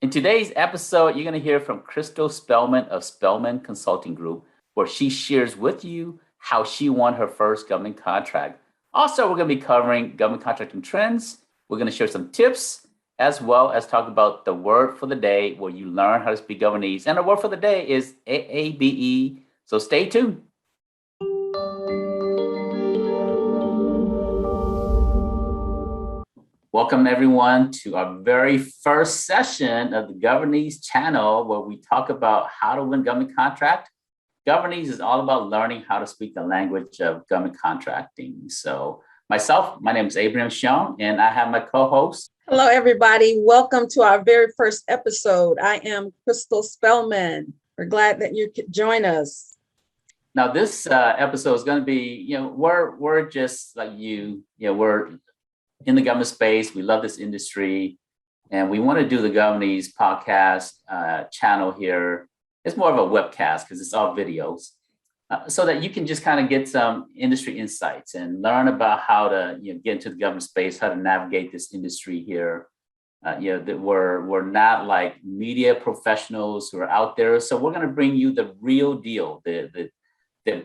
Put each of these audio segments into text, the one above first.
In today's episode, you're going to hear from Crystal Spellman of Spellman Consulting Group, where she shares with you how she won her first government contract. Also, we're going to be covering government contracting trends. We're going to share some tips, as well as talk about the word for the day, where you learn how to speak Governese. And the word for the day is AABE. So stay tuned. Welcome everyone to our very first session of the Governese channel, where we talk about how to win government contract. Governese is all about learning how to speak the language of government contracting. So my name is Xiong, and I have my co-host. Hello, everybody. Welcome to our very first episode. I am Crystal Spellman. We're glad that you could join us. Now, this episode is going to be, we're just like you, we're in the government space. We love this industry, and we want to do the Governese podcast channel here. It's more of a webcast because it's all videos, so that you can just kind of get some industry insights and learn about how to get into the government space, how to navigate this industry here. That we're not like media professionals who are out there, so we're going to bring you the real deal, the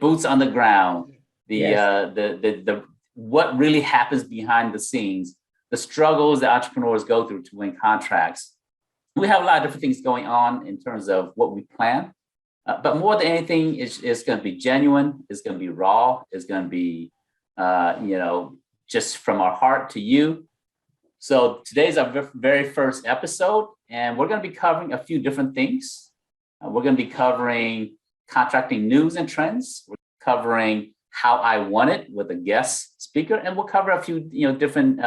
boots on the ground, the what really happens behind the scenes, the struggles that entrepreneurs go through to win contracts. We have a lot of different things going on in terms of what we plan, but more than anything, it's going to be genuine. It's going to be raw. It's going to be, just from our heart to you. So today's our very first episode, and we're going to be covering a few different things. We're going to be covering contracting news and trends. We're covering how I won it with a guest speaker, and we'll cover a few, different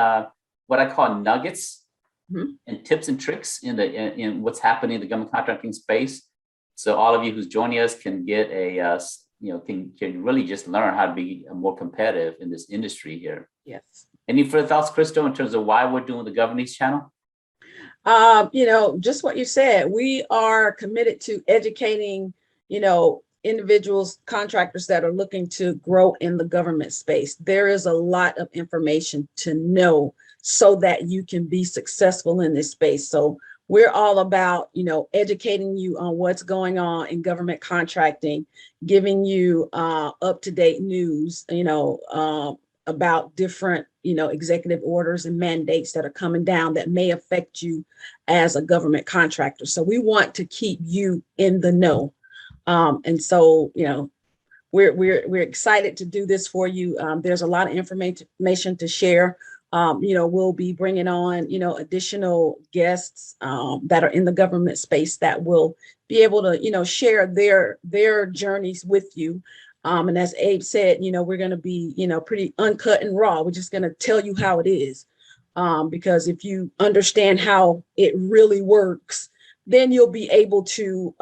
what I call nuggets and tips and tricks in what's happening in the government contracting space. So all of you who's joining us can get a can really just learn how to be more competitive in this industry here. Yes. Any further thoughts, Crystal, in terms of why we're doing the Governese channel? Just what you said. We are committed to educating, individuals, contractors that are looking to grow in the government space. There is a lot of information to know so that you can be successful in this space. So we're all about, educating you on what's going on in government contracting, giving you up-to-date news, about different, executive orders and mandates that are coming down that may affect you as a government contractor. So we want to keep you in the know. And so, we're excited to do this for you. There's a lot of information to share. We'll be bringing on, additional guests that are in the government space that will be able to, share their journeys with you. And as Abe said, we're going to be, pretty uncut and raw. We're just going to tell you how it is, because if you understand how it really works, then you'll be able to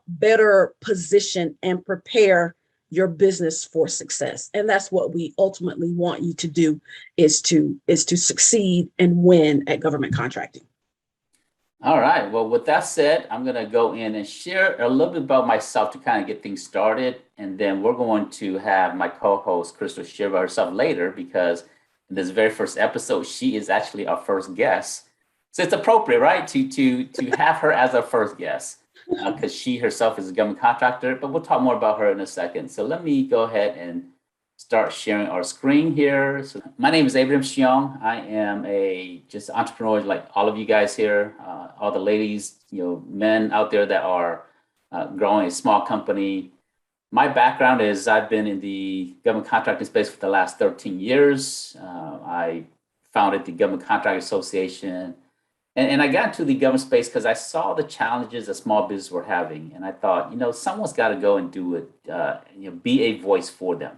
better position and prepare your business for success. And that's what we ultimately want you to do, is to succeed and win at government contracting. All right. Well, with that said, I'm going to go in and share a little bit about myself to kind of get things started. And then we're going to have my co-host, Crystal, share about herself later, because in this very first episode, she is actually our first guest. So it's appropriate, right, to have her as our first guest, because she herself is a government contractor, but we'll talk more about her in a second. So let me go ahead and start sharing our screen here. So my name is Xiong. I am just entrepreneur like all of you guys here, all the ladies, men out there that are growing a small company. My background is I've been in the government contracting space for the last 13 years. I founded the Government Contracting Association. And I got into the government space because I saw the challenges that small businesses were having. And I thought, someone's got to go and do it, be a voice for them.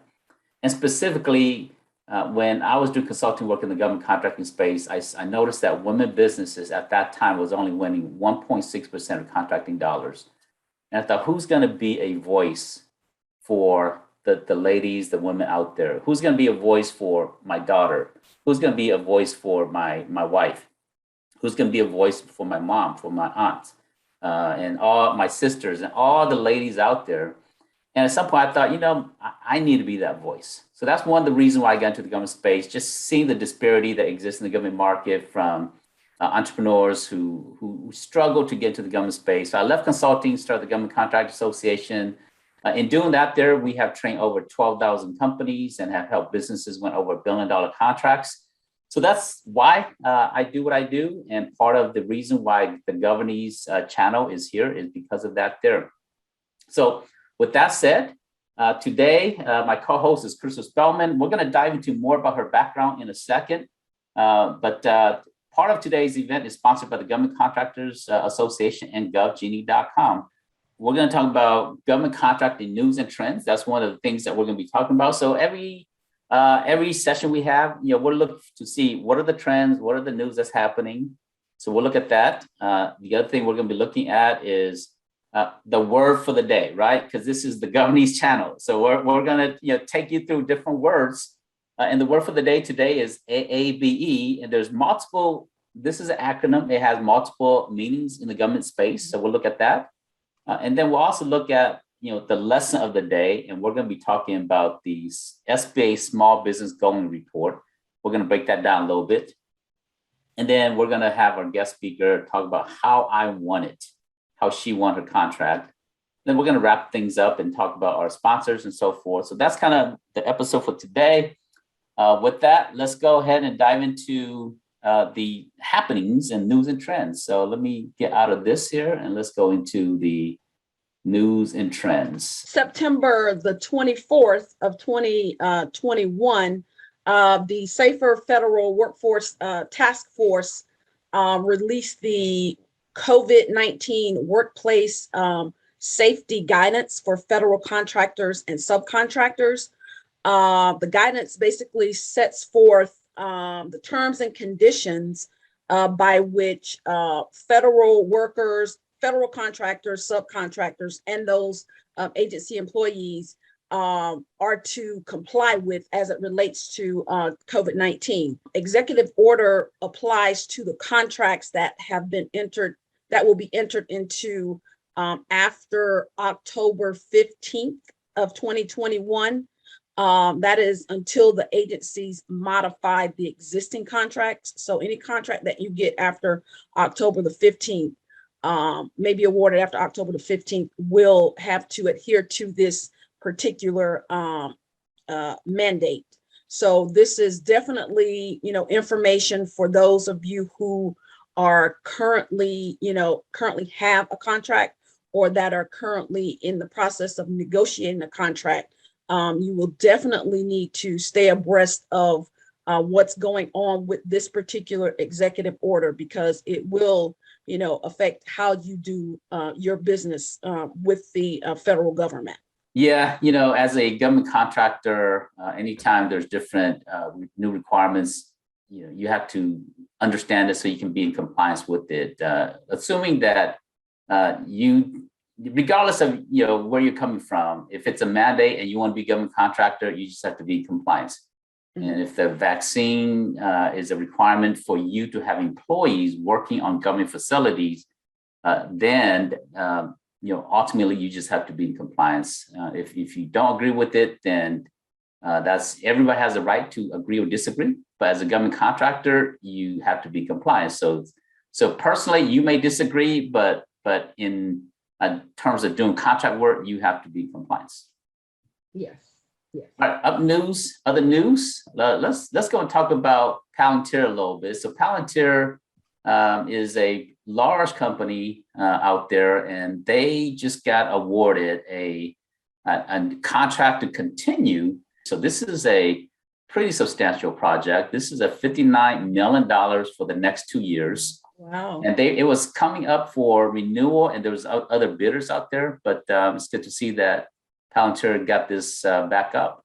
And specifically, when I was doing consulting work in the government contracting space, I noticed that women businesses at that time was only winning 1.6% of contracting dollars. And I thought, who's going to be a voice for the ladies, the women out there? Who's going to be a voice for my daughter? Who's going to be a voice for my wife? Who's going to be a voice for my mom, for my aunts, and all my sisters and all the ladies out there? And at some point I thought, I need to be that voice. So that's one of the reasons why I got into the government space, just seeing the disparity that exists in the government market from entrepreneurs who struggle to get to the government space. So I left consulting, started the Government Contractors Association. In doing that there, we have trained over 12,000 companies and have helped businesses win over $1 billion contracts. So that's why I do what I do. And part of the reason why the Governese channel is here is because of that there. So with that said, today, my co-host is Crystal Spellman. We're going to dive into more about her background in a second. But part of today's event is sponsored by the Government Contractors Association and govgenie.com. We're going to talk about government contracting news and trends. That's one of the things that we're going to be talking about. So every session we have, we'll look to see what are the trends, what are the news that's happening. So we'll look at that. The other thing we're going to be looking at is the word for the day, right? Because this is the Governese channel. So we're going to take you through different words. And the word for the day today is AABE. And there's multiple, this is an acronym. It has multiple meanings in the government space. So we'll look at that. And then we'll also look at the lesson of the day, and we're going to be talking about the SBA Small Business Going Report. We're going to break that down a little bit. And then we're going to have our guest speaker talk about how I won it, how she won her contract. Then we're going to wrap things up and talk about our sponsors and so forth. So that's kind of the episode for today. With that, let's go ahead and dive into the happenings and news and trends. So let me get out of this here and let's go into the news and trends. September the 24th of 2021, the Safer Federal Workforce Task Force released the COVID-19 workplace safety guidance for federal contractors and subcontractors. The guidance basically sets forth the terms and conditions by which federal workers, federal contractors, subcontractors, and those agency employees are to comply with as it relates to COVID-19. Executive order applies to the contracts that have been entered, that will be entered into after October 15th of 2021. That is until the agencies modify the existing contracts. So any contract that you get after October the 15th, may be awarded after October the 15th, will have to adhere to this particular mandate. So this is definitely, information for those of you who are currently have a contract or that are currently in the process of negotiating a contract. You will definitely need to stay abreast of what's going on with this particular executive order, because it will, affect how you do your business with the federal government. Yeah, as a government contractor, anytime there's different new requirements, you have to understand it so you can be in compliance with it. Assuming that regardless of where you're coming from, if it's a mandate and you want to be a government contractor, you just have to be in compliance. Mm-hmm. And if the vaccine is a requirement for you to have employees working on government facilities, then ultimately you just have to be in compliance. If you don't agree with it, then everybody has a right to agree or disagree. But as a government contractor, you have to be compliant. So personally, you may disagree, but in terms of doing contract work, you have to be in compliance. Yes. Yes. All right, other news. Let's go and talk about Palantir a little bit. So Palantir is a large company out there, and they just got awarded a contract to continue. So this is a pretty substantial project. This is a $59 million for the next 2 years. Wow. And it was coming up for renewal, and there was other bidders out there, but it's good to see that Palantir got this back up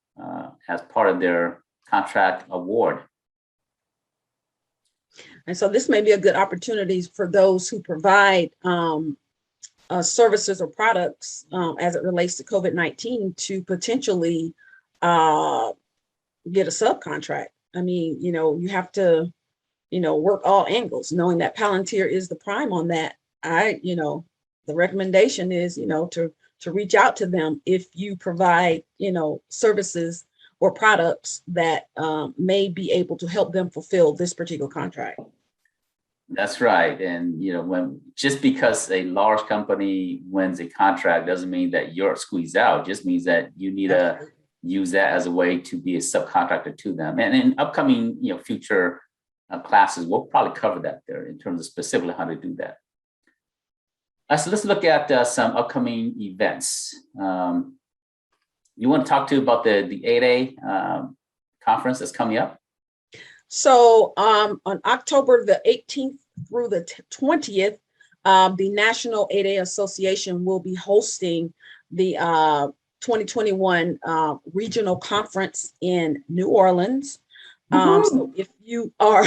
as part of their contract award. And so this may be a good opportunity for those who provide services or products as it relates to COVID-19 to potentially get a subcontract. I mean, you have to, work all angles, knowing that Palantir is the prime on that. The recommendation is, to reach out to them if you provide, services or products that may be able to help them fulfill this particular contract. That's right. And, when just because a large company wins a contract doesn't mean that you're squeezed out. It just means that you need to Absolutely. use that as a way to be a subcontractor to them. And in upcoming, future classes, we'll probably cover that there in terms of specifically how to do that. So let's look at some upcoming events. You want to talk to about the 8A conference that's coming up? So on October the 18th through the 20th, the National 8A Association will be hosting the 2021 regional conference in New Orleans. So if you are,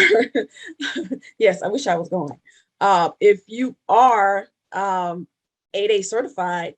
yes, I wish I was going. If you are 8A certified,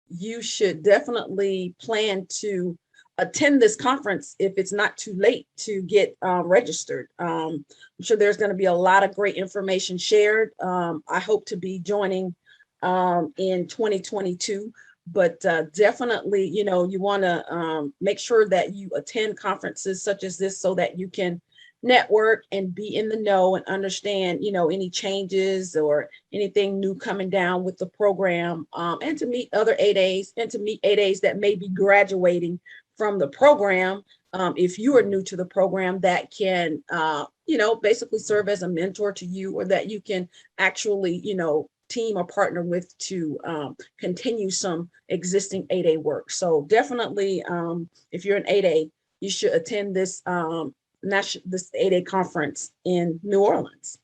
you should definitely plan to attend this conference if it's not too late to get registered. I'm sure there's going to be a lot of great information shared. I hope to be joining in 2022, but definitely, you want to make sure that you attend conferences such as this so that you can network and be in the know and understand, any changes or anything new coming down with the program, and to meet other 8As and to meet 8As that may be graduating from the program. If you are new to the program, that can, basically serve as a mentor to you, or that you can actually, team or partner with to continue some existing 8A work. So definitely, if you're an 8A, you should attend this this 8A conference in New Orleans.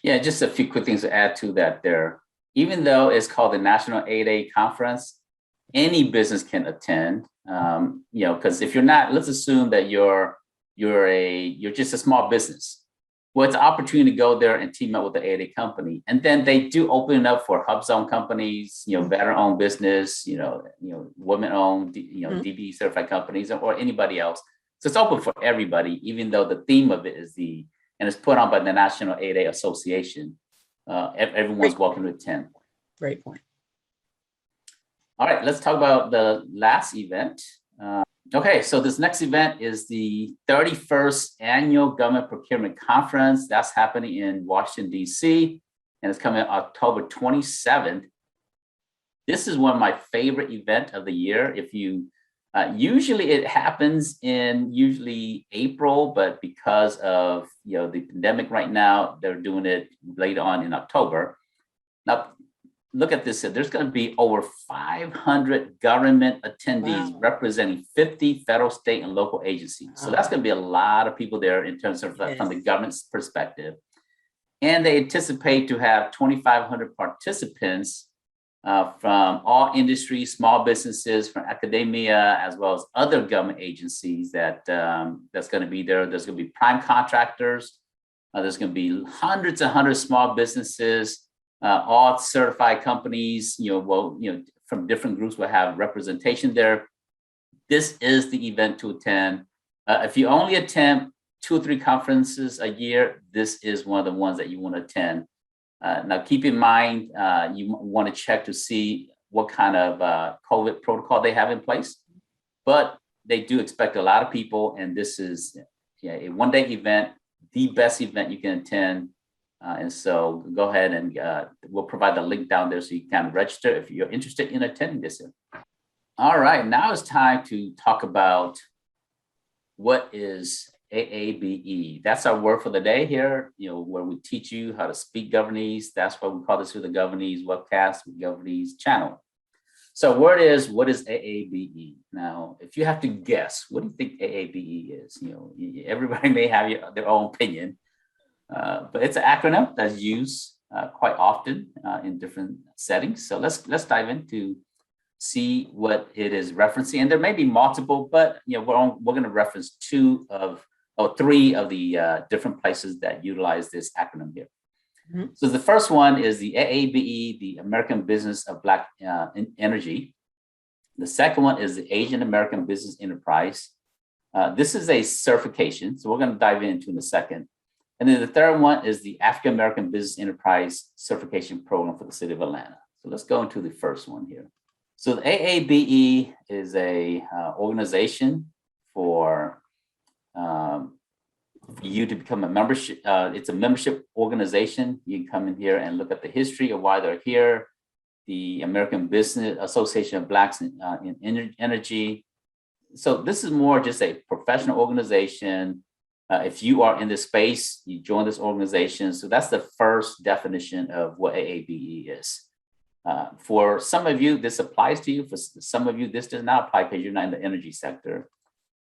Yeah, just a few quick things to add to that there. Even though it's called the National 8A Conference, any business can attend. Because if you're not, let's assume that you're just a small business. Well, it's an opportunity to go there and team up with the 8A company. And then they do open it up for HUBZone companies, veteran-owned business, women-owned, DBE certified companies, or anybody else. So it's open for everybody, even though the theme of it is and it's put on by the National 8A Association. Everyone's welcome to attend. Great point. All right, let's talk about the last event. Okay, so this next event is the 31st Annual Government Procurement Conference. That's happening in Washington, D.C., and it's coming October 27th. This is one of my favorite events of the year. If you usually it happens in April, but because of the pandemic right now, they're doing it later on in October. Now, look at this. There's going to be over 500 government attendees representing 50 federal, state, and local agencies. So that's going to be a lot of people there in terms of from the government's perspective. And they anticipate to have 2,500 participants from all industries, small businesses, from academia, as well as other government agencies that's going to be there. There's going to be prime contractors. There's going to be hundreds and hundreds of small businesses, all certified companies, from different groups will have representation there. This is the event to attend. If you only attend 2 or 3 conferences a year, this is one of the ones that you want to attend. Now, keep in mind, you want to check to see what kind of COVID protocol they have in place, but they do expect a lot of people, and this is a one-day event, the best event you can attend. And so go ahead and we'll provide the link down there so you can register if you're interested in attending this. All right, now it's time to talk about what is AABE. That's our word for the day here, where we teach you how to speak Governese. That's why we call this through the Governese webcast, Governese channel. So what is AABE? Now, if you have to guess, what do you think AABE is? Everybody may have their own opinion, but it's an acronym that's used quite often in different settings. So let's dive into see what it is referencing. And there may be multiple, but we're going to reference 3 of the different places that utilize this acronym here. Mm-hmm. So the first one is the AABE, the American Business of Black Energy. The second one is the Asian American Business Enterprise. This is a certification, so we're going to dive into in a second. And then the third one is the African American Business Enterprise Certification Program for the City of Atlanta. So let's go into the first one here. So the AABE is a organization for for you to become a membership. It's a membership organization. You can come in here and look at the history of why they're here. The American Business Association of Blacks in Energy. So this is more just a professional organization. If you are in this space, you join this organization. So that's the first definition of what AABE is. For some of you, this applies to you. For some of you, this does not apply because you're not in the energy sector.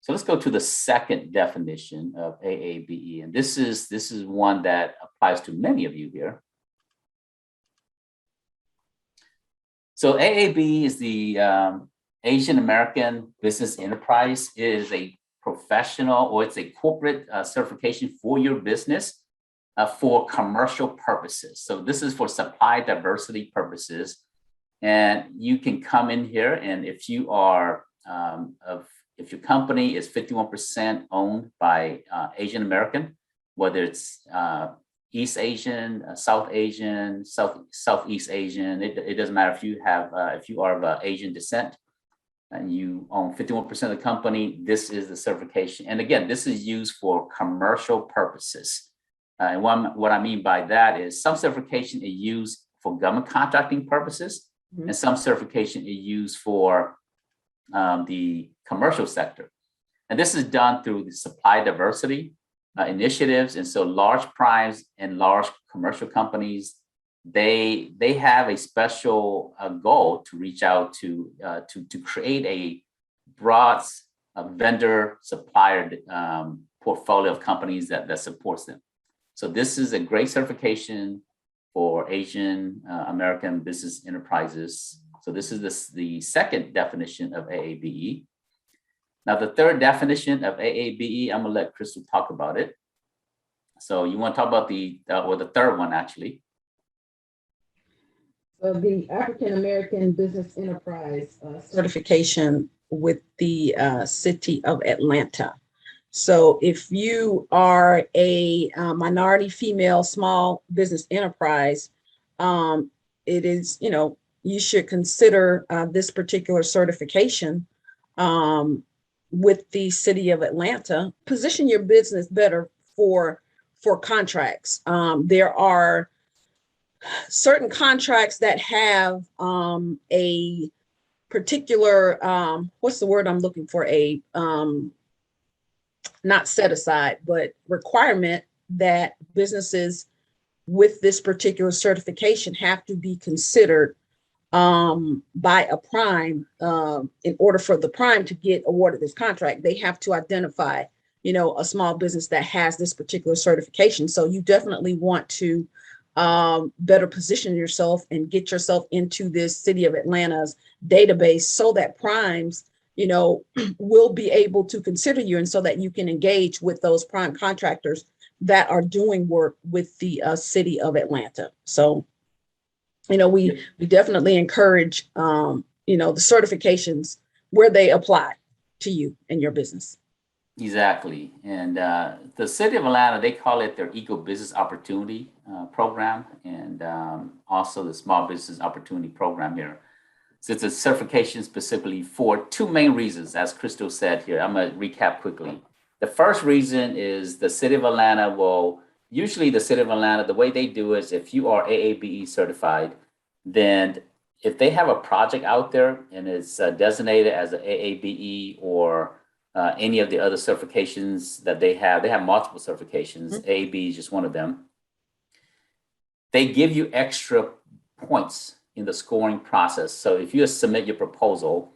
So let's go to the second definition of AABE. And this is one that applies to many of you here. So AABE is the Asian American Business Enterprise. It is a professional, or it's a corporate certification for your business for commercial purposes. So this is for supply diversity purposes. And you can come in here, and if you are, if your company is 51% owned by Asian American, whether it's East Asian, South Asian, Southeast Asian, it doesn't matter if you have, if you are of Asian descent and you own 51% of the company, this is the certification. And again, this is used for commercial purposes. And what I mean by that is some certification is used for government contracting purposes, and some certification is used for the commercial sector. And this is done through the supply diversity initiatives. And so large primes and large commercial companies, they have a special goal to reach out to create a broad vendor supplier portfolio of companies that supports them. So this is a great certification for Asian American business enterprises. So this is the second definition of AABE. Now, the third definition of AABE, I'm gonna let Crystal talk about it. So you wanna talk about the third one, actually. So the African American Business Enterprise certification with the city of Atlanta. So if you are a minority female small business enterprise, it is, you should consider this particular certification with the city of Atlanta. Position your business better for contracts. There are certain contracts that have a particular, what's the word I'm looking for? Not set aside, but requirement that businesses with this particular certification have to be considered by a prime. In order for the prime to get awarded this contract, they have to identify, a small business that has this particular certification. So you definitely want to better position yourself and get yourself into this city of Atlanta's database so that primes, will be able to consider you, and so that you can engage with those prime contractors that are doing work with the city of Atlanta. So, we definitely encourage, the certifications where they apply to you and your business. Exactly. And the city of Atlanta, they call it their Eco Business Opportunity Program, and also the Small Business Opportunity Program here. So it's a certification specifically for two main reasons, as Crystal said here. I'm going to recap quickly. The first reason is the city of Atlanta usually the city of Atlanta, the way they do is if you are AABE certified, then if they have a project out there and it's designated as an AABE or any of the other certifications that they have multiple certifications, AABE is just one of them. They give you extra points in the scoring process. So if you submit your proposal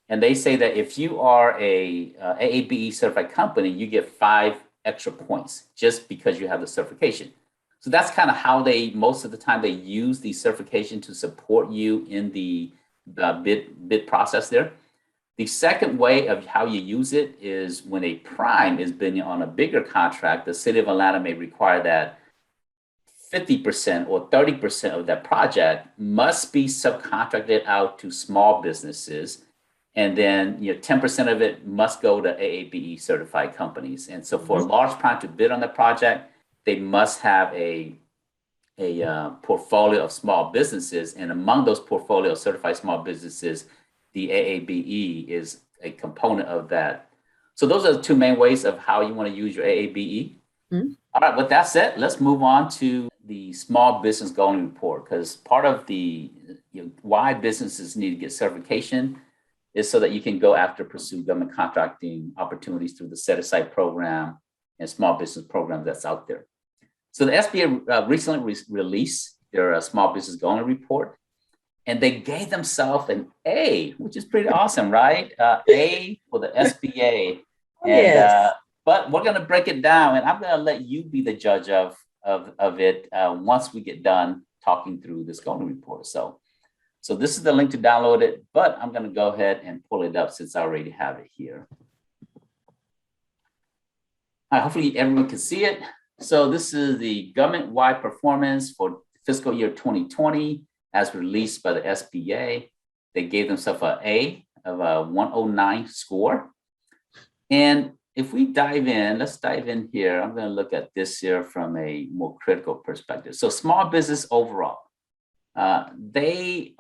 and they say that if you are a AABE certified company, you get 5 extra points just because you have the certification. So that's kind of how most of the time they use the certification to support you in the bid process there. The second way of how you use it is when a prime is bidding on a bigger contract, the city of Atlanta may require that 50% or 30% of that project must be subcontracted out to small businesses. And then 10% of it must go to AABE certified companies. And so for a large prime to bid on the project, they must have a portfolio of small businesses. And among those portfolio of certified small businesses, the AABE is a component of that. So those are the two main ways of how you want to use your AABE. Mhm. All right, with that said, let's move on to the small business goal report, because part of the why businesses need to get certification is so that you can go after pursue government contracting opportunities through the set-aside program and small business program that's out there. So the SBA recently released their small business goal report, and they gave themselves an A, which is pretty awesome, right? A for the SBA. And Yes. but we're going to break it down, and I'm going to let you be the judge of it once we get done talking through this golden report. So this is the link to download it, but I'm going to go ahead and pull it up since I already have it here. Hopefully everyone can see it. So this is the government-wide performance for fiscal year 2020 as released by the SBA. They gave themselves an A of a 109 score. And if we dive in, let's dive in here. I'm going to look at this here from a more critical perspective. So small business overall, they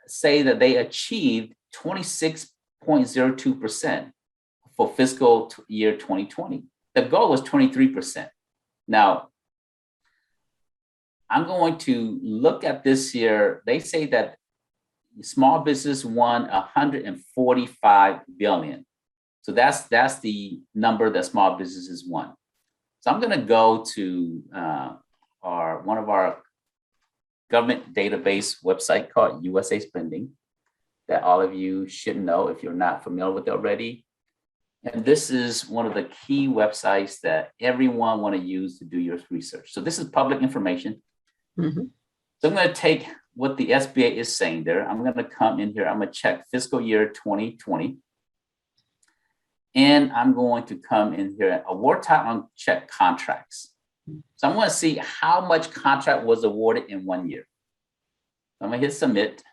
say that they achieved 26.02% for fiscal year 2020. The goal was 23%. Now, I'm going to look at this here. They say that small business won 145 billion. So that's the number that small businesses won. So I'm going to go to one of our government database website called USASpending that all of you should know if you're not familiar with it already. And this is one of the key websites that everyone want to use to do your research. So this is public information. Mm-hmm. So I'm going to take what the SBA is saying there. I'm going to come in here. I'm going to check fiscal year 2020. And I'm going to come in here, award type, on check contracts. So I'm going to see how much contract was awarded in 1 year. So I'm going to hit submit.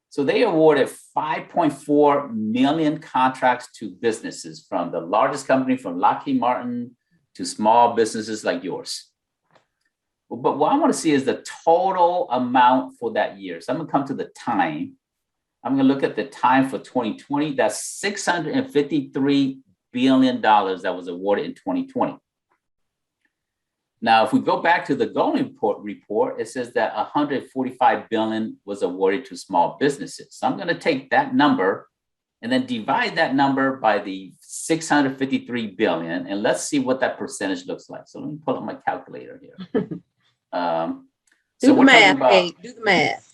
So they awarded 5.4 million contracts to businesses, from the largest company from Lockheed Martin to small businesses like yours. But what I want to see is the total amount for that year. So I'm going to come to the time. I'm going to look at the time for 2020. That's $653 billion that was awarded in 2020. Now, if we go back to the golden report, it says that 145 billion was awarded to small businesses. So I'm going to take that number and then divide that number by the 653 billion, and let's see what that percentage looks like. So let me pull up my calculator here. Do the math, Kate. Do the math.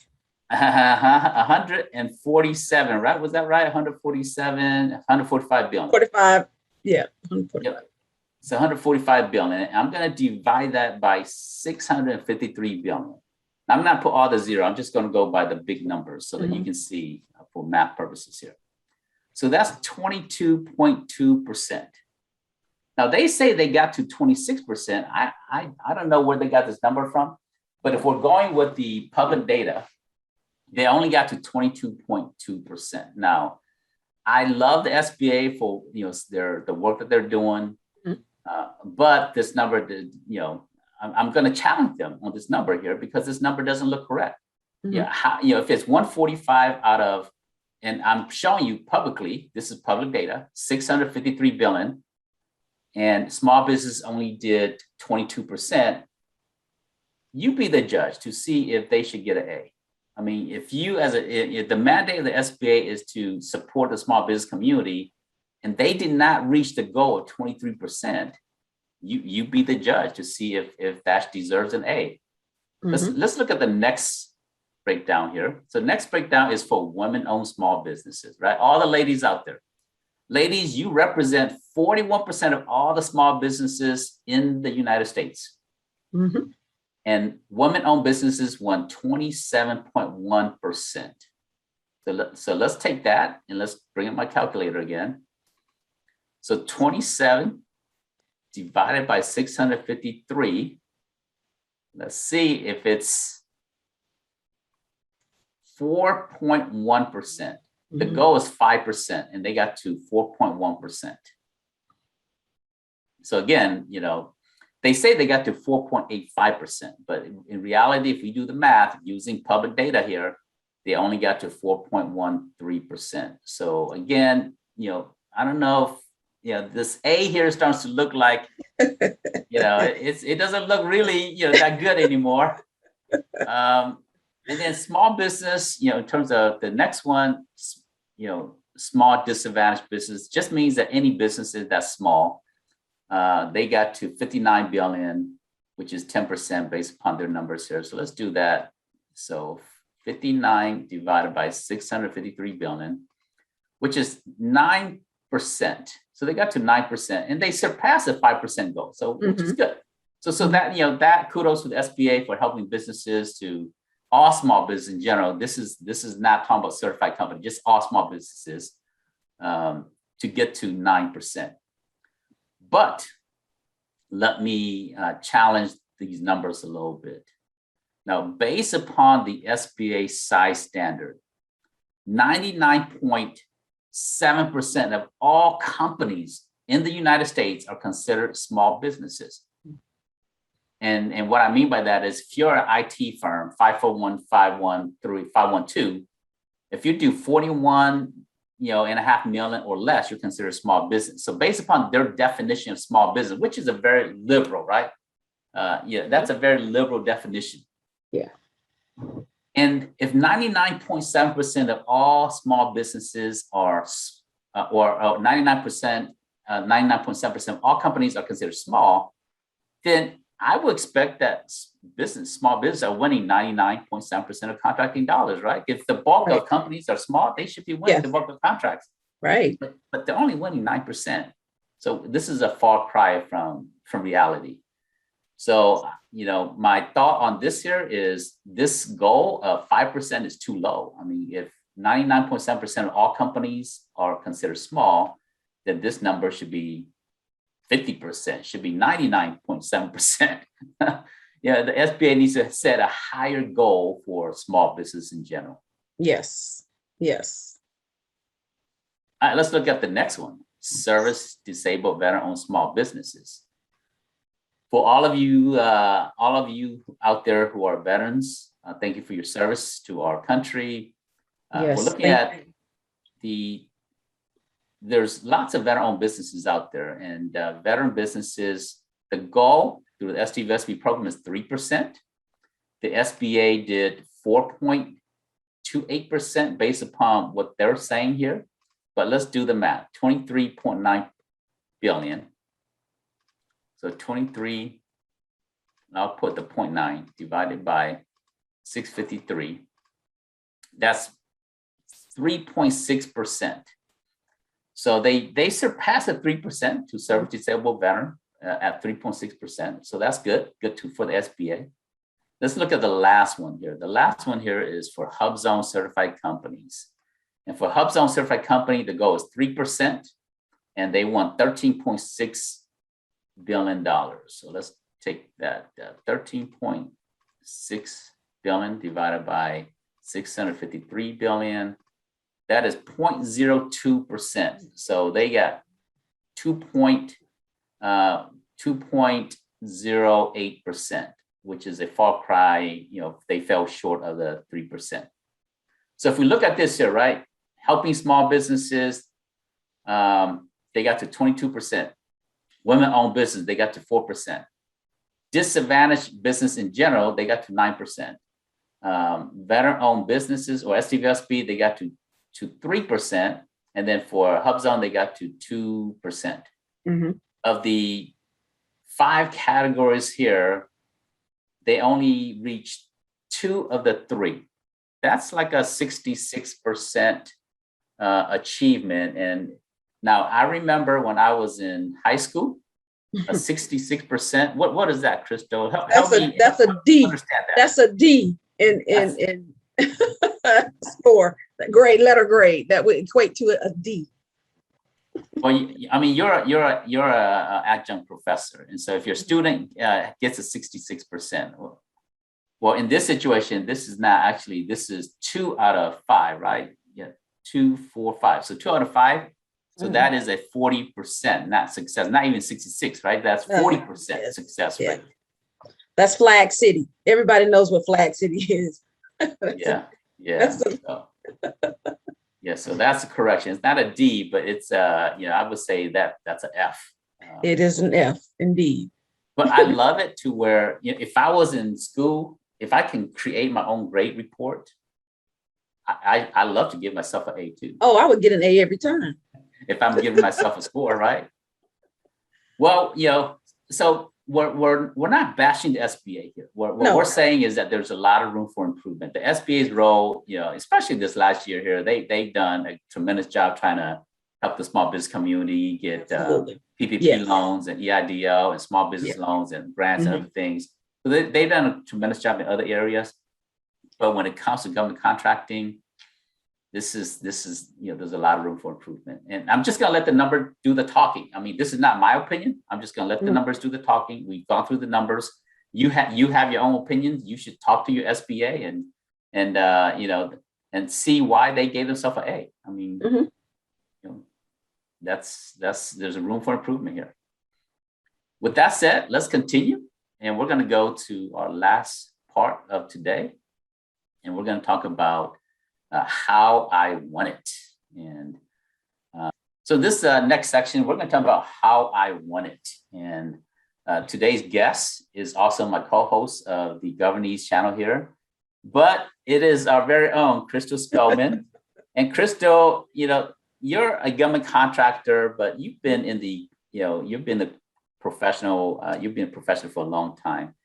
147, right? Was that right? 147, 145 billion. 45, yeah. 145. Yep. So 145 billion. I'm going to divide that by 653 billion. I'm not put all the zero. I'm just going to go by the big numbers so that you can see for math purposes here. So that's 22.2%. Now they say they got to 26%. I don't know where they got this number from, but if we're going with the public data, they only got to 22.2%. Now, I love the SBA for the work that they're doing, but this number, I'm going to challenge them on this number here because this number doesn't look correct. If it's 145 out of, and I'm showing you publicly, this is public data, 653 billion, and small business only did 22%. You be the judge to see if they should get an A. I mean, if you if the mandate of the SBA is to support the small business community, and they did not reach the goal of 23%, you be the judge to see if that deserves an A. Let's look at the next breakdown here. So next breakdown is for women-owned small businesses, right? All the ladies out there. Ladies, you represent 41% of all the small businesses in the United States. And women-owned businesses won 27.1%. So let's take that and let's bring up my calculator again. So 27 divided by 653. Let's see if it's 4.1%. The goal is 5%, and they got to 4.1%. So again, they say they got to 4.85%, but in reality, if we do the math using public data here, they only got to 4.13%. So again, I don't know if this A here starts to look like, it doesn't look really, that good anymore. And then small business, in terms of the next one, small disadvantaged business just means that any businesses that's small, they got to 59 billion, which is 10% based upon their numbers here. So let's do that. So 59 divided by 653 billion, which is 9%. So they got to 9%, and they surpassed the 5% goal. So which is good. So that, that kudos to the SBA for helping businesses, to all small business in general. This is not talking about certified company, just all small businesses, to get to 9%. But let me challenge these numbers a little bit. Now, based upon the SBA size standard, 99.7% of all companies in the United States are considered small businesses. And what I mean by that is, if you're an IT firm, 541, 513, 512, if you do 41, and a half million or less, you're considered small business. So based upon their definition of small business, which is a very liberal, right? That's a very liberal definition. Yeah. And if 99.7% of all small businesses are, or 99.7% of all companies are considered small, then I would expect that small business are winning 99.7% of contracting dollars, right? If the bulk of companies are small, they should be winning the bulk of contracts. Right. But they're only winning 9%. So this is a far cry from reality. So, my thought on this here is this goal of 5% is too low. I mean, if 99.7% of all companies are considered small, then this number should be 50%, should be 99.7%. The SBA needs to set a higher goal for small business in general. Yes. Yes. All right, let's look at the next one. Service disabled veteran-owned small businesses. For all of you out there who are veterans, thank you for your service to our country. We're looking at there's lots of veteran-owned businesses out there, and veteran businesses, the goal through the SDVSB program is 3%. The SBA did 4.28% based upon what they're saying here. But let's do the math, 23.9 billion. So 23, I'll put the 0.9 divided by 653. That's 3.6%. So they surpassed the 3% to service disabled veteran at 3.6%. So that's good for the SBA. Let's look at the last one here. The last one here is for HUBZone certified companies. And for HUBZone certified company, the goal is 3%, and they won $13.6 billion. So let's take that 13.6 billion divided by 653 billion. That is 0.02%. So they got 2.08%, which is a far cry. They fell short of the 3%. So if we look at this here, right, helping small businesses, they got to 22%. Women-owned business, they got to 4%. Disadvantaged business in general, they got to 9%. Veteran-owned businesses or SDVSB, they got to 3%. And then for HUBZone, they got to 2%. Of the 5 categories here, they only reached 2 of the 3. That's like a 66% achievement. And now I remember when I was in high school, a 66%. What is that, Crystal? That's a D. Understand that. That's a D in score, letter grade. That would equate to a D. Well, you're a adjunct professor, and so if your student gets a 66%, well, in this situation, this is 2 out of 5, right? Yeah, 2, 4, 5. So 2 out of 5. So that is a 40%, not success, not even 66, right? That's 40% success rate. That's Flag City. Everybody knows what Flag City is. Yeah. Yeah, so that's a correction. It's not a D, but it's I would say that's an F. It is an F, indeed. But I love it to where if I was in school, if I can create my own grade report, I love to give myself an A too. Oh, I would get an A every time. If I'm giving myself a score, right? Well, so we're not bashing the SBA here. What we're saying is that there's a lot of room for improvement. The SBA's role, especially this last year here, they've done a tremendous job trying to help the small business community get PPP loans and EIDL and small business loans and grants and other things. So they've done a tremendous job in other areas. But when it comes to government contracting, this is there's a lot of room for improvement. And I'm just going to let the number do the talking. I mean, this is not my opinion. I'm just going to let the numbers do the talking. We've gone through the numbers. You have your own opinions. You should talk to your SBA and see why they gave themselves an A. I mean, there's a room for improvement here. With that said, let's continue. And we're going to go to our last part of today. And we're going to talk about how I won it. And so this next section, we're going to talk about how I won it. And today's guest is also my co-host of the Governese channel here, but it is our very own Crystal Spellman. And Crystal, you're a government contractor, but you've been a professional for a long time.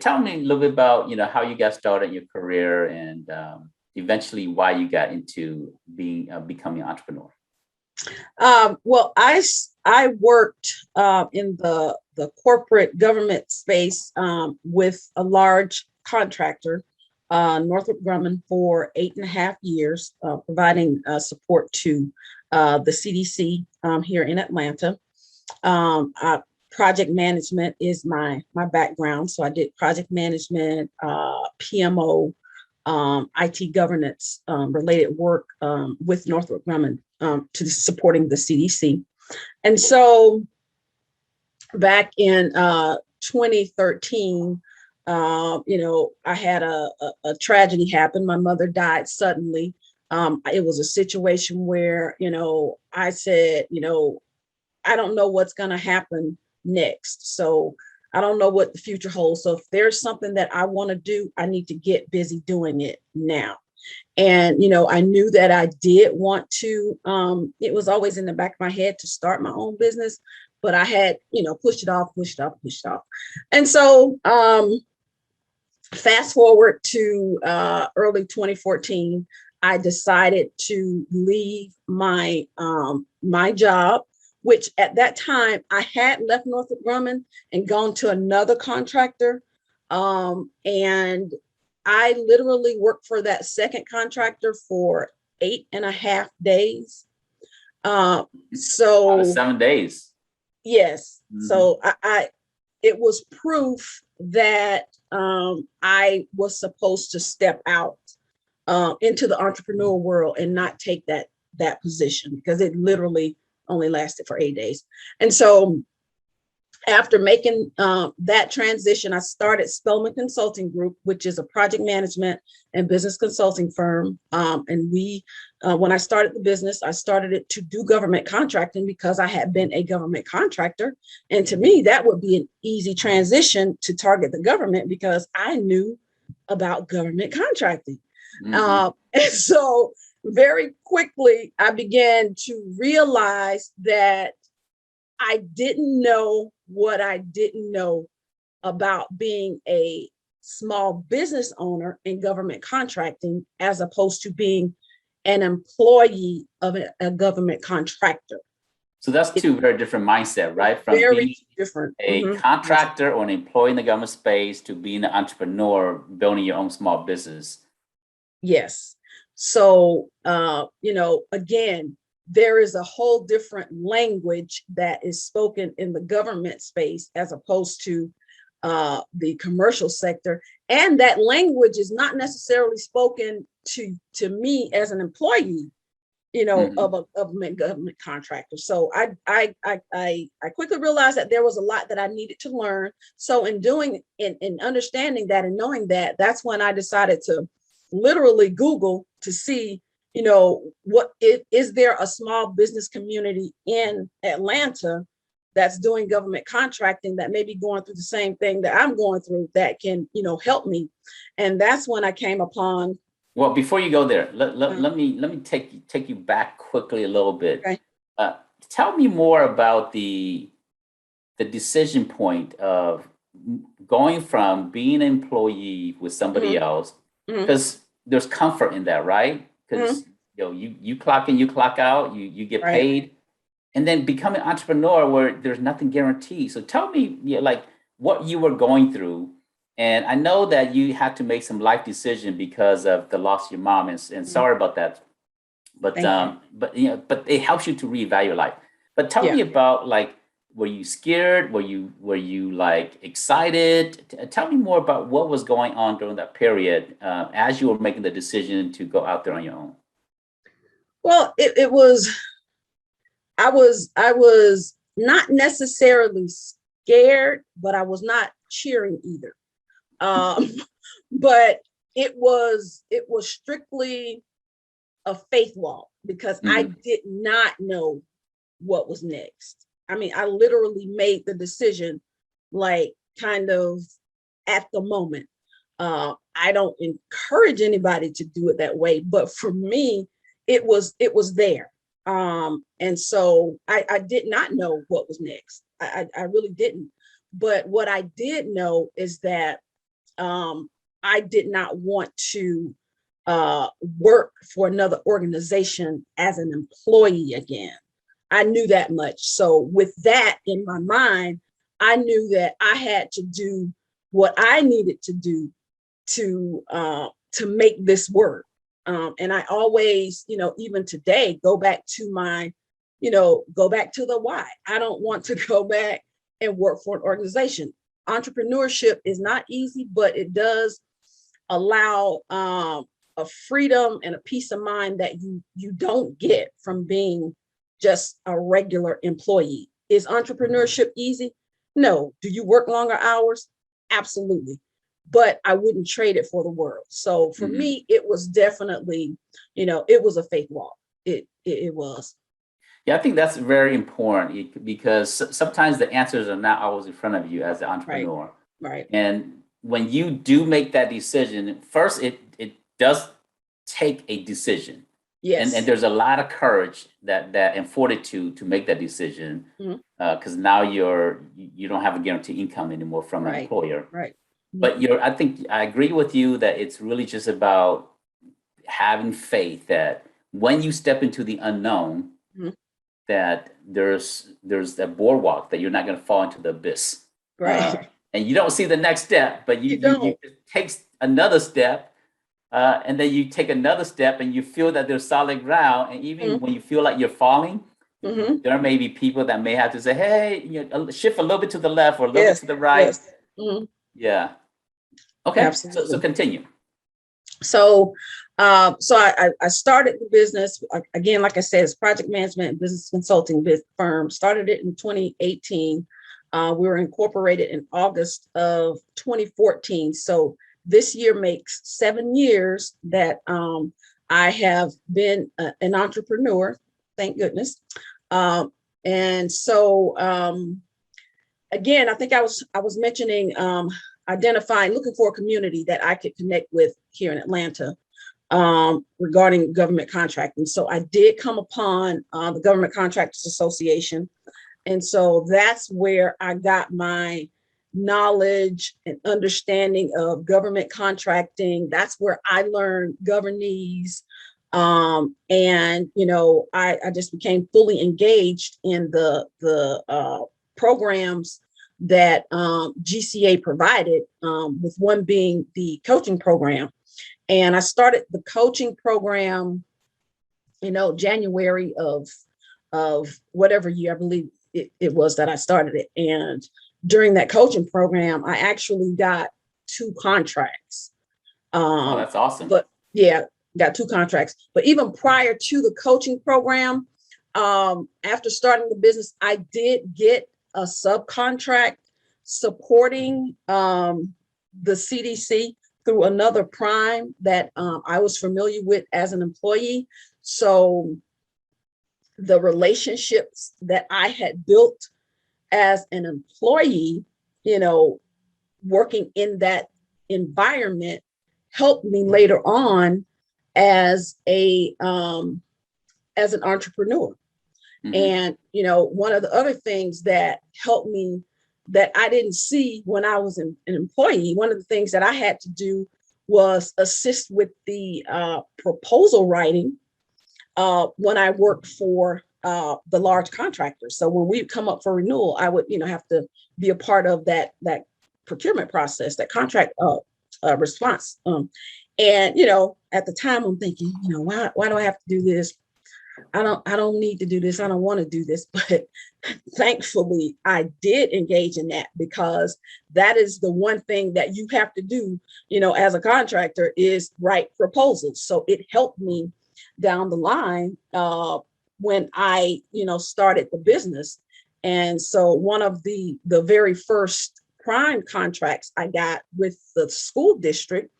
Tell me a little bit about, how you got started in your career and eventually why you got into becoming an entrepreneur. Well, I worked in the corporate government space with a large contractor, Northrop Grumman, for 8.5 years, providing support to the CDC here in Atlanta. Project management is my background. So I did project management, PMO, IT governance related work with Northrop Grumman to supporting the CDC. And so back in 2013, I had a tragedy happen. My mother died suddenly. It was a situation where, I said, I don't know what's going to happen next. So I don't know what the future holds. So if there's something that I want to do, I need to get busy doing it now. And, I knew that I did want to, it was always in the back of my head to start my own business, but I had, pushed it off. And so fast forward to early 2014, I decided to leave my job, which at that time I had left Northrop Grumman and gone to another contractor. And I literally worked for that second contractor for 8.5 days. So 7 days. Yes. Mm-hmm. So it was proof that I was supposed to step out into the entrepreneurial world and not take that position, because it literally only lasted for 8 days. And so after making that transition, I started Spellman Consulting Group, which is a project management and business consulting firm. And when I started the business, I started it to do government contracting because I had been a government contractor. And to me, that would be an easy transition to target the government because I knew about government contracting. Mm-hmm. And so very quickly, I began to realize that I didn't know what I didn't know about being a small business owner in government contracting, as opposed to being an employee of a government contractor. So that's two very different mindset, right? From being different. A contractor or an employee in the government space to being an entrepreneur, building your own small business. Yes. So, again, there is a whole different language that is spoken in the government space as opposed to the commercial sector. And that language is not necessarily spoken to me as an employee, of a government contractor. So I quickly realized that there was a lot that I needed to learn. So in understanding that and knowing that, that's when I decided to literally Google to see, is there a small business community in Atlanta that's doing government contracting that may be going through the same thing that I'm going through that can, help me. And that's when I came upon. Well, before you go there, let me take you back quickly a little bit. Okay. Tell me more about the decision point of going from being an employee with somebody else, because there's comfort in that, right? Because you clock in, you clock out, you get paid, and then becoming an entrepreneur where there's nothing guaranteed. So tell me, like what you were going through. And I know that you had to make some life decision because of the loss of your mom, and sorry about that. But but it helps you to reevaluate your life. But tell me about, like, were you scared? Were you like excited? Tell me more about what was going on during that period as you were making the decision to go out there on your own. Well, I was not necessarily scared, but I was not cheering either. But it was strictly a faith walk because I did not know what was next. I mean, I literally made the decision, like, kind of at the moment. I don't encourage anybody to do it that way, but for me, it was there. And so I did not know what was next. I really didn't. But what I did know is that I did not want to work for another organization as an employee again. I knew that much. So with that in my mind, I knew that I had to do what I needed to do to make this work. And I always, even today, go back to the why. I don't want to go back and work for an organization. Entrepreneurship is not easy, but it does allow a freedom and a peace of mind that you don't get from being just a regular employee. Is entrepreneurship easy? No. Do you work longer hours? Absolutely. But I wouldn't trade it for the world. So for me, it was definitely, it was a faith walk. It was. Yeah, I think that's very important because sometimes the answers are not always in front of you as an entrepreneur. Right. And when you do make that decision, first it does take a decision. Yes. And there's a lot of courage that and fortitude to make that decision, because now you don't have a guaranteed income anymore from an employer. Right. But I think I agree with you that it's really just about having faith that when you step into the unknown, that there's that boardwalk that you're not going to fall into the abyss. Right. And you don't see the next step, but you take another step. And then you take another step and you feel that there's solid ground. And even when you feel like you're falling, there may be people that may have to say, hey, shift a little bit to the left or a little bit to the right. Yes. Yeah. Okay. So continue. So I started the business, again, like I said, it's project management and business consulting firm. Started it in 2018. We were incorporated in August of 2014. So this year makes 7 years that I have been an entrepreneur, thank goodness. And so again, I think I was mentioning looking for a community that I could connect with here in Atlanta regarding government contracting. So I did come upon the Government Contractors Association. And so that's where I got my knowledge and understanding of government contracting. That's where I learned Governese. And, I just became fully engaged in the programs that GCA provided, with one being the coaching program. And I started the coaching program, January of whatever year, I believe it was that I started it. And during that coaching program, I actually got 2 contracts. Oh, that's awesome. But yeah, got 2 contracts. But even prior to the coaching program, after starting the business, I did get a subcontract supporting the CDC, through another prime that I was familiar with as an employee. So the relationships that I had built as an employee, working in that environment helped me later on as as an entrepreneur. Mm-hmm. And, one of the other things that helped me that I didn't see when I was an employee, one of the things that I had to do was assist with the proposal writing when I worked for the large contractors. So when we come up for renewal, I would, have to be a part of that procurement process, that contract response. And, at the time I'm thinking, why do I have to do this? I don't need to do this. I don't want to do this. But thankfully, I did engage in that, because that is the one thing that you have to do, as a contractor, is write proposals. So it helped me down the line when I, started the business. And so one of the very first prime contracts I got with the school district,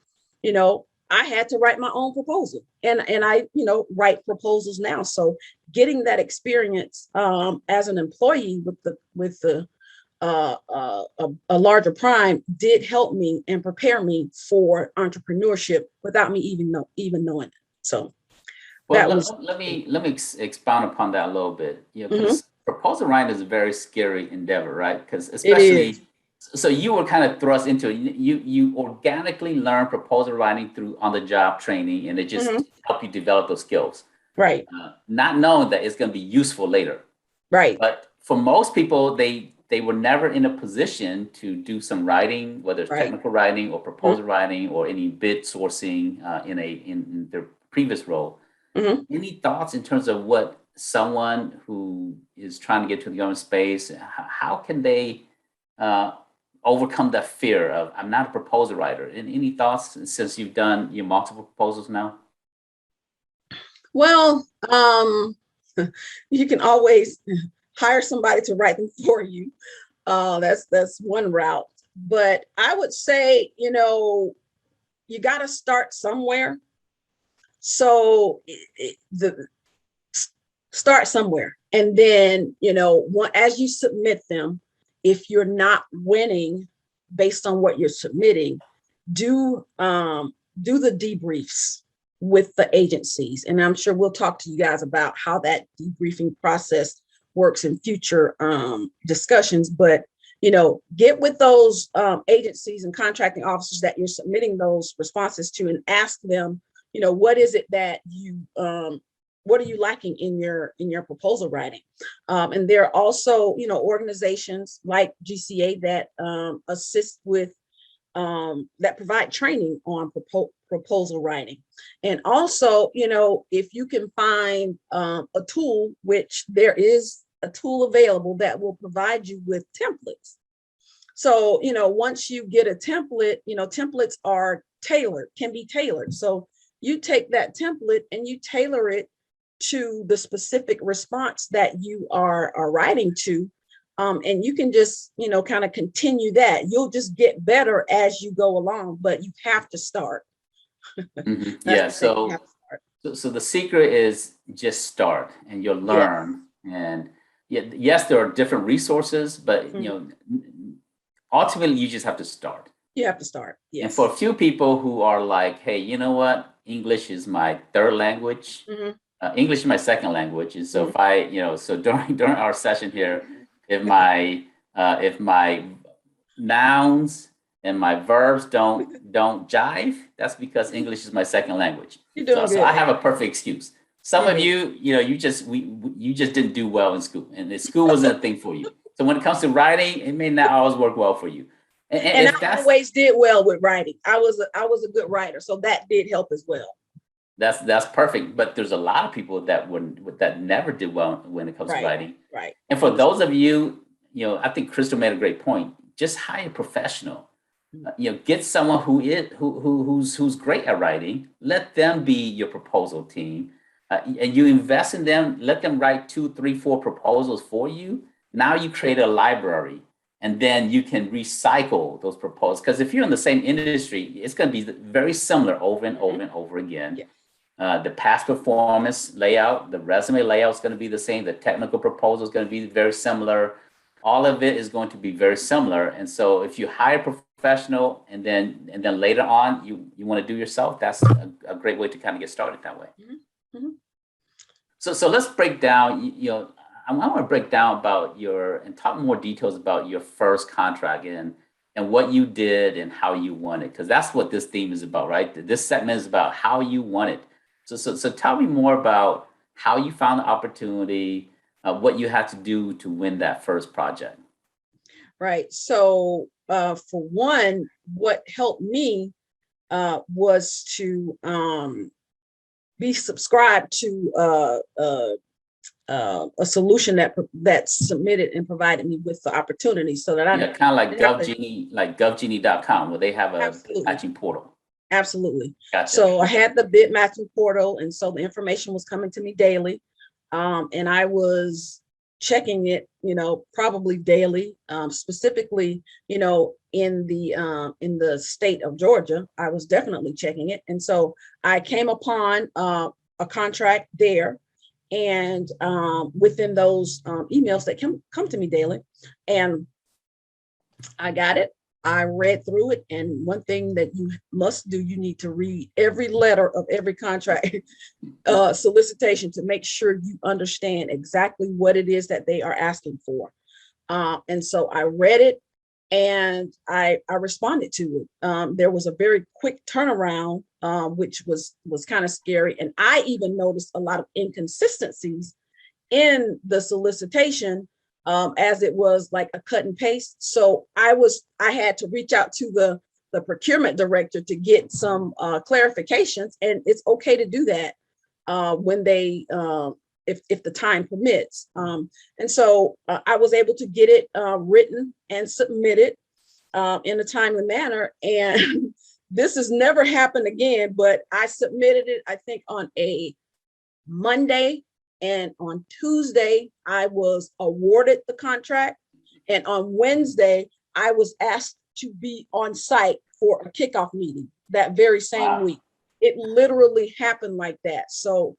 I had to write my own proposal, and I, write proposals now. So getting that experience as an employee with a larger prime did help me and prepare me for entrepreneurship without me even knowing it. So well, let me expound upon that a little bit. Because proposal writing is a very scary endeavor, right? Because especially. So you were kind of thrust into it. You organically learn proposal writing through on-the-job training, and it just helped you develop those skills. Right. Not knowing that it's going to be useful later. Right. But for most people, they were never in a position to do some writing, whether it's technical writing or proposal writing or any bid sourcing in their previous role. Any thoughts in terms of what someone who is trying to get to the government space, how can they overcome that fear of, I'm not a proposal writer? And any thoughts since you've done your multiple proposals now? Well, you can always hire somebody to write them for you. That's one route. But I would say, you got to start somewhere. So start somewhere, and then, as you submit them, if you're not winning based on what you're submitting, do the debriefs with the agencies. And I'm sure we'll talk to you guys about how that debriefing process works in future discussions. But, get with those agencies and contracting officers that you're submitting those responses to, and ask them, what is it that what are you lacking in your proposal writing? And there are also, organizations like GCA that assist with, that provide training on proposal writing. And also, if you can find a tool, which there is a tool available that will provide you with templates. So, once you get a template, templates are can be tailored. So you take that template and you tailor it to the specific response that you are writing to. And you can just, kind of continue that. You'll just get better as you go along, but you have to start. Yeah. So the secret is just start, and you'll learn. Yes. And yes, there are different resources, but ultimately you just have to start. You have to start. Yes. And for a few people who are like, hey, you know what? English is my third language. English is my second language. And so if I, so during our session here, if my nouns and my verbs don't jive, that's because English is my second language. So I have a perfect excuse. Some of you, you just didn't do well in school, and the school wasn't a thing for you. So when it comes to writing, it may not always work well for you. And I always did well with writing. I was a good writer, so that did help as well. That's perfect. But there's a lot of people that never did well when it comes to writing. Right. And for those of you, I think Crystal made a great point. Just hire a professional. Get someone who's great at writing. Let them be your proposal team, and you invest in them. Let them write 2, 3, 4 proposals for you. Now you create a library. and then you can recycle those proposals. Because if you're in the same industry, it's going to be very similar over and over and over again. Yeah. The past performance layout, the resume layout is going to be the same. The technical proposal is going to be very similar. All of it is going to be very similar. And so if you hire a professional and then later on you want to do yourself, that's a great way to kind of get started that way. Mm-hmm. Mm-hmm. So let's break down, I want to break down about and talk more details about your first contract and what you did and how you won it, because that's what this theme is about, right? This segment is about how you won it. So tell me more about how you found the opportunity, what you had to do to win that first project. Right. So for one, what helped me was to be subscribed to a solution that's submitted and provided me with the opportunity, so that I kind of like GovGenie, like govgenie.com, where they have a matching portal. Absolutely. Gotcha. So I had the bid matching portal, and so the information was coming to me daily, and I was checking it, probably daily, specifically, in the state of Georgia. I was definitely checking it, and so I came upon a contract there, and within those emails that come to me daily, and I got it. I read through it, and one thing that you must do, you need to read every letter of every contract solicitation to make sure you understand exactly what it is that they are asking for. And so I read it, and I responded to it. There was a very quick turnaround, which was kind of scary. And I even noticed a lot of inconsistencies in the solicitation, as it was like a cut and paste. So I had to reach out to the procurement director to get some clarifications, and it's okay to do that when they if the time permits. And so I was able to get it written and submitted in a timely manner. And this has never happened again, but I submitted it, I think, on a Monday. And on Tuesday, I was awarded the contract. And on Wednesday, I was asked to be on site for a kickoff meeting that very same week. It literally happened like that. So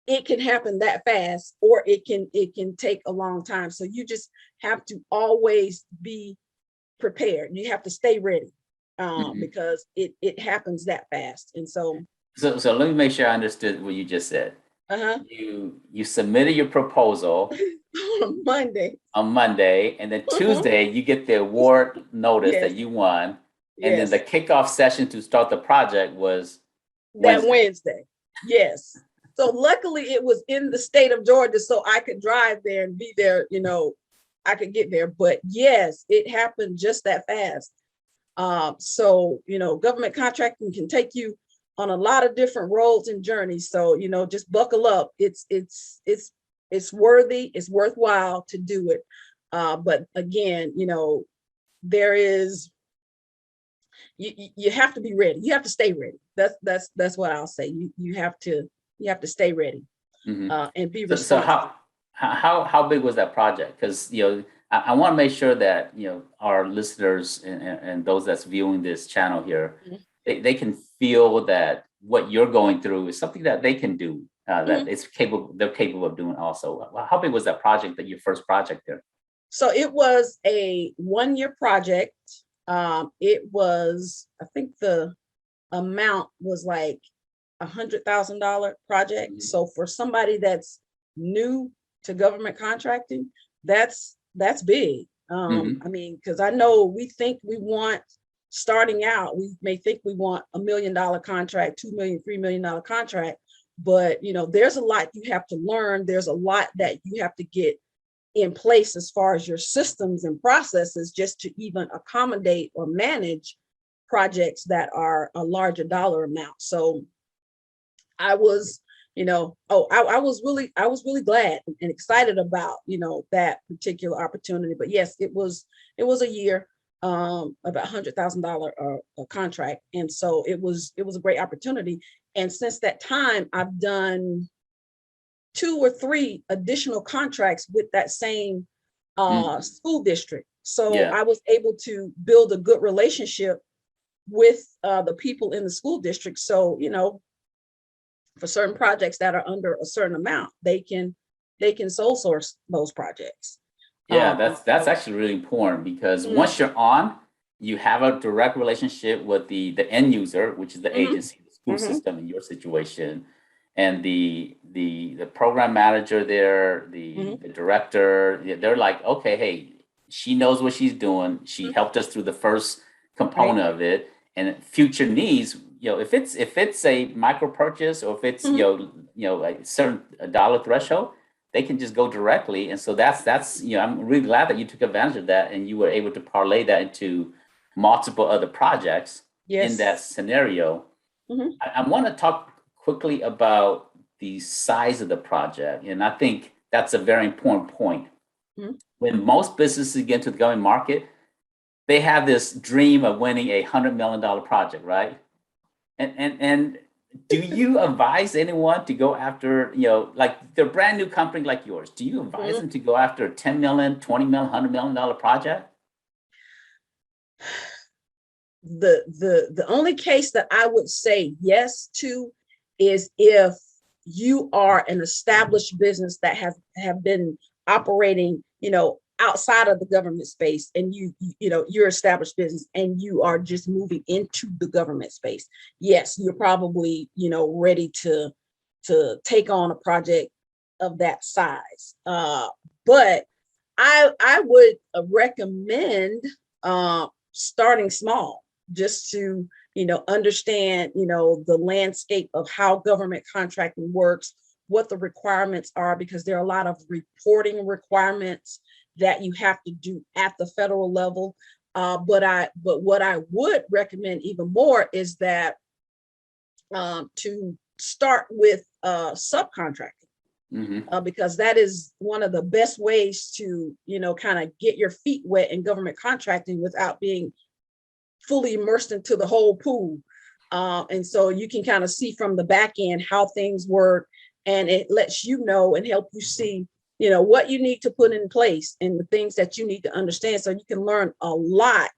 it can happen that fast, or it can take a long time. So you just have to always be prepared. You have to stay ready, because it happens that fast. And so let me make sure I understood what you just said. You submitted your proposal on Monday, and then Tuesday you get the award notice that you won, and then the kickoff session to start the project was that Wednesday. Yes. So luckily it was in the state of Georgia, so I could drive there and be there, I could get there. But yes, it happened just that fast. So, government contracting can take you on a lot of different roads and journeys. So, just buckle up. It's worthy, it's worthwhile to do it. But again, there is, you have to be ready. You have to stay ready. That's what I'll say. You have to stay ready, and be responsible. So how big was that project? Because, I want to make sure that, our listeners and those that's viewing this channel here, they can feel that what you're going through is something that they can do, that they're capable of doing also. How big was that project, your first project there? So it was a 1-year project. It was, I think the amount was like $100,000 project. So for somebody that's new to government contracting, that's big. I mean, because I know we think we want, starting out, we may think we want $1 million contract, $2 million, $3 million contract, but there's a lot you have to learn. There's a lot that you have to get in place as far as your systems and processes, just to even accommodate or manage projects that are a larger dollar amount. So I was, I was really glad and excited about, that particular opportunity. But yes, it was a year, about $100,000 contract. And so it was a great opportunity. And since that time, I've done 2 or 3 additional contracts with that same school district. So Yeah. I was able to build a good relationship with the people in the school district. So, for certain projects that are under a certain amount, they can sole source those projects. Yeah, that's actually really important because once you're on, you have a direct relationship with the end user, which is the agency, the school system in your situation, and the program manager there, the director. They're like, okay, hey, she knows what she's doing. She helped us through the first component of it, and future needs. If it's a micro purchase or if it's a certain dollar threshold, they can just go directly. And so that's I'm really glad that you took advantage of that and you were able to parlay that into multiple other projects in that scenario. I want to talk quickly about the size of the project, and I think that's a very important point. When most businesses get into the government market, they have this dream of winning $100 million project, right? And do you advise anyone to go after, like they're brand new company like yours? Do you advise them to go after a 10 million, 20 million, $100 million project? The only case that I would say yes to is if you are an established business that have been operating, outside of the government space, and you're established business and you are just moving into the government space. Yes, you're probably, ready to take on a project of that size. But I would recommend starting small, just to understand the landscape of how government contracting works, what the requirements are, because there are a lot of reporting requirements that you have to do at the federal level. But what I would recommend even more is that to start with subcontracting. Because that is one of the best ways to, kind of get your feet wet in government contracting without being fully immersed into the whole pool. And so you can kind of see from the back end how things work, and it lets you know and help you see, what you need to put in place and the things that you need to understand. So you can learn a lot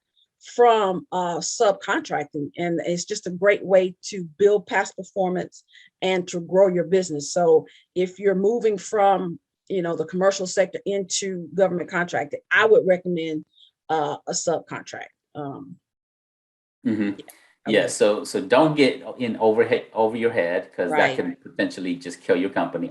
from subcontracting. And it's just a great way to build past performance and to grow your business. So if you're moving from, the commercial sector into government contracting, I would recommend a subcontract. Yeah, so don't get in over your head, because that can potentially just kill your company.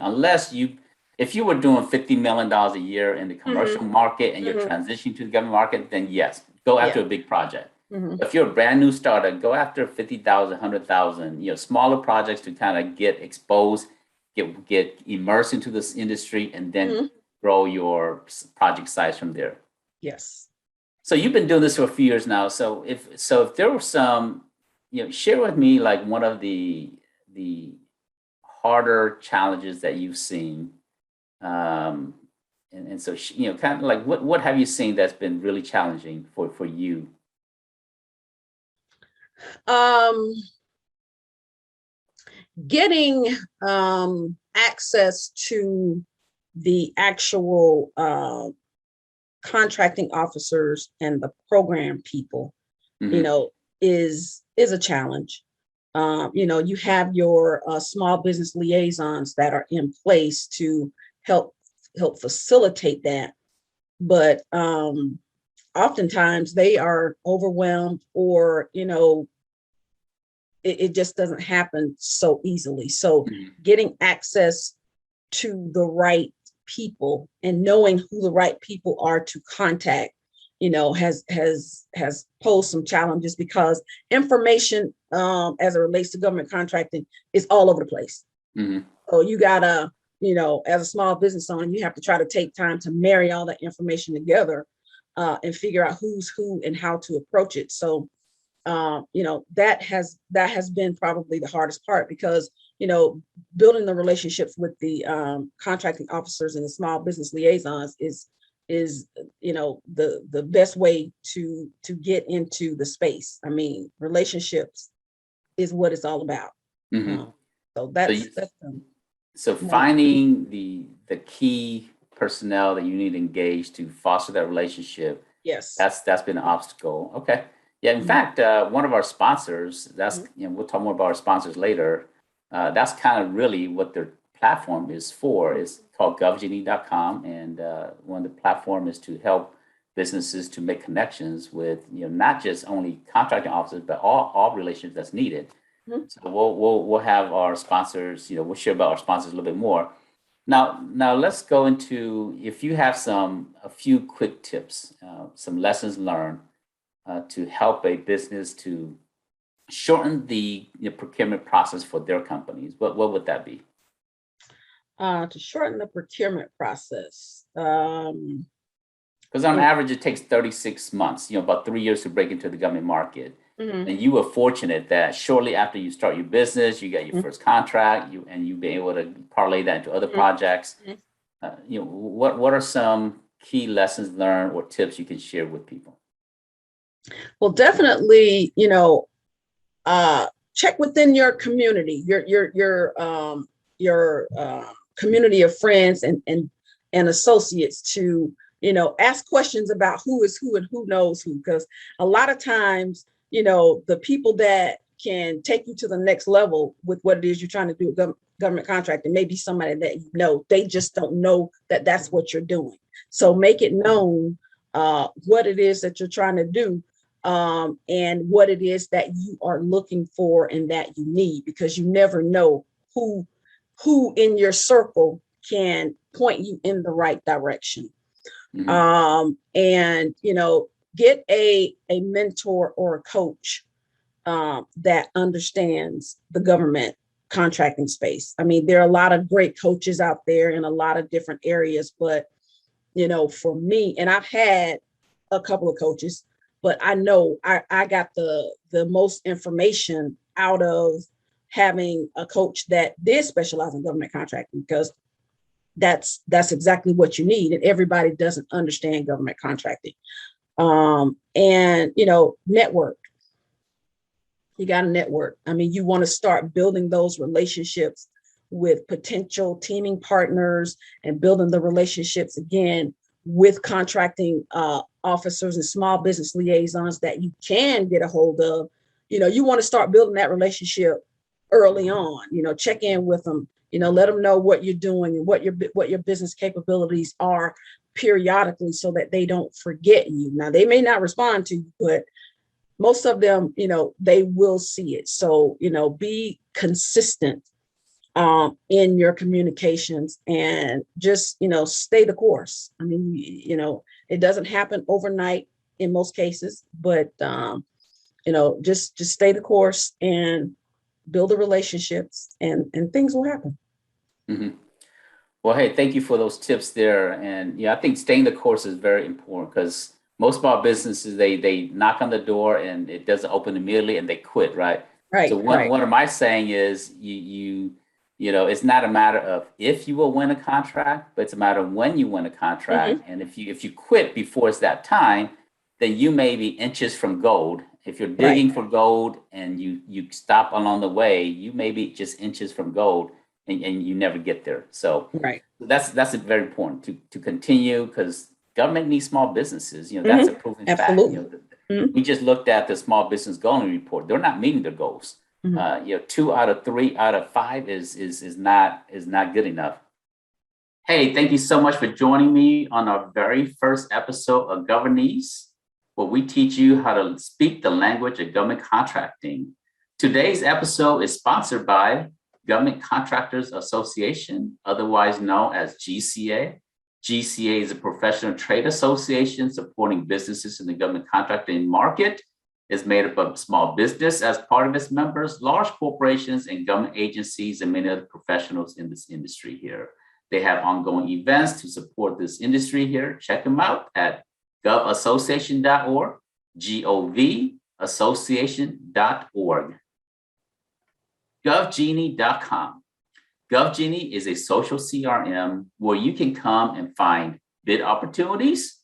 If you were doing $50 million a year in the commercial market and you're transitioning to the government market, then yes, go after a big project. If you're a brand new startup, go after 50,000, 100,000, smaller projects to kind of get exposed, get immersed into this industry, and then grow your project size from there. Yes. So you've been doing this for a few years now. So if there were some, share with me like one of the harder challenges that you've seen. And so, kind of like what have you seen that's been really challenging for you? Getting access to the actual contracting officers and the program people, is a challenge. You have your small business liaisons that are in place to help facilitate that, but oftentimes they are overwhelmed, or it just doesn't happen so easily. So getting access to the right people and knowing who the right people are to contact, has posed some challenges, because information as it relates to government contracting is all over the place. So you gotta, as a small business owner, you have to try to take time to marry all that information together and figure out who's who and how to approach it. So that has been probably the hardest part, because building the relationships with the contracting officers and the small business liaisons is the best way to get into the space. I mean, relationships is what it's all about. So finding the key personnel that you need to engage to foster that relationship Yes. That's been an obstacle. Okay. Yeah. In fact, one of our sponsors, we'll talk more about our sponsors later. That's kind of really what their platform is for. It's called govgenie.com. And one of the platform is to help businesses to make connections with, not just only contracting officers, but all relationships that's needed. So we'll have our sponsors, we'll share about our sponsors a little bit more. Now let's go into, if you have a few quick tips, some lessons learned to help a business to shorten the procurement process for their companies. What would that be? To shorten the procurement process. Because on average, it takes 36 months, about 3 years to break into the government market. And you were fortunate that shortly after you start your business, you get your first contract, you've been able to parlay that into other projects. What are some key lessons learned or tips you can share with people? Well, definitely, check within your community, your community of friends and associates to, ask questions about who is who and who knows who, because a lot of times, the people that can take you to the next level with what it is you're trying to do with government contracting may be somebody that they just don't know that that's what you're doing. So make it known what it is that you're trying to do, and what it is that you are looking for and that you need, because you never know who in your circle can point you in the right direction. And get a mentor or a coach that understands the government contracting space. I mean, there are a lot of great coaches out there in a lot of different areas, but for me, and I've had a couple of coaches, but I know I got the most information out of having a coach that did specialize in government contracting, because that's exactly what you need. And everybody doesn't understand government contracting. And network. You got to network. I mean, you want to start building those relationships with potential teaming partners and building the relationships again with contracting officers and small business liaisons that you can get a hold of. You want to start building that relationship early on. Check in with them. Let them know what you're doing and what your business capabilities are periodically, so that they don't forget you. Now, they may not respond to you, but most of them, they will see it. So, be consistent in your communications, and just, stay the course. I mean, it doesn't happen overnight in most cases, but, just stay the course and build the relationships, and things will happen. Well, hey, thank you for those tips there. And I think staying the course is very important, because most of our businesses, they knock on the door and it doesn't open immediately and they quit, right? Right. So one of my saying is it's not a matter of if you will win a contract, but it's a matter of when you win a contract. And if you quit before it's that time, then you may be inches from gold. If you're digging for gold and you stop along the way, you may be just inches from gold, and you never get there. So that's very important to continue, because government needs small businesses. That's a proven fact. We just looked at the small business goal report. They're not meeting their goals. 2 out of 3 out of 5 is not good enough. Hey, thank you so much for joining me on our very first episode of Governese, where we teach you how to speak the language of government contracting. Today's episode is sponsored by Government Contractors Association, otherwise known as GCA. GCA is a professional trade association supporting businesses in the government contracting market. It's made up of small business as part of its members, large corporations and government agencies, and many other professionals in this industry here. They have ongoing events to support this industry here. Check them out at govassociation.org, govassociation.org. GovGenie.com. GovGenie is a social CRM where you can come and find bid opportunities.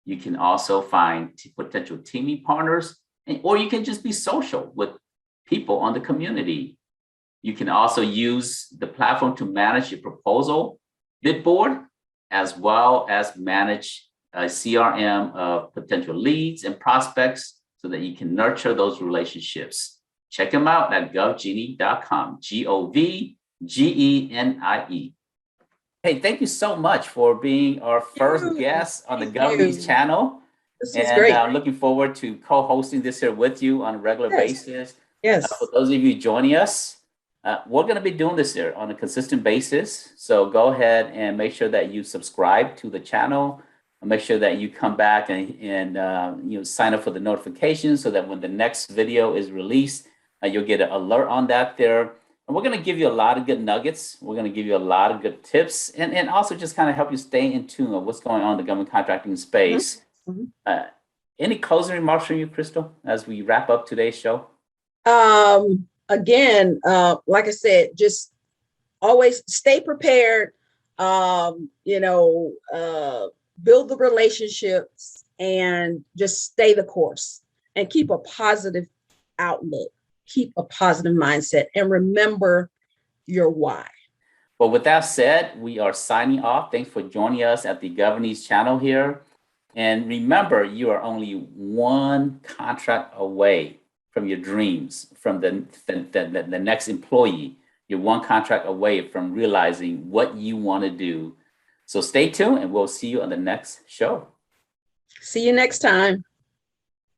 You can also find potential teaming partners, or you can just be social with people on the community. You can also use the platform to manage your proposal bid board, as well as manage a CRM of potential leads and prospects so that you can nurture those relationships. Check them out at govgenie.com, GOVGENIE. Hey, thank you so much for being our first guest on the Governese channel. This is great. I'm looking forward to co-hosting this here with you on a regular basis. Yes. For those of you joining us, we're going to be doing this here on a consistent basis. So go ahead and make sure that you subscribe to the channel. And make sure that you come back and sign up for the notifications so that when the next video is released, you'll get an alert on that there. And we're going to give you a lot of good nuggets. We're going to give you a lot of good tips and also just kind of help you stay in tune with what's going on in the government contracting space. Mm-hmm. Any closing remarks from you, Crystal, as we wrap up today's show? Again, like I said, just always stay prepared, build the relationships and just stay the course and keep a positive outlook, keep a positive mindset, and remember your why. Well, with that said, we are signing off. Thanks for joining us at the Governese channel here. And remember, you are only one contract away from your dreams, from the next employee. You're one contract away from realizing what you want to do. So stay tuned and we'll see you on the next show. See you next time.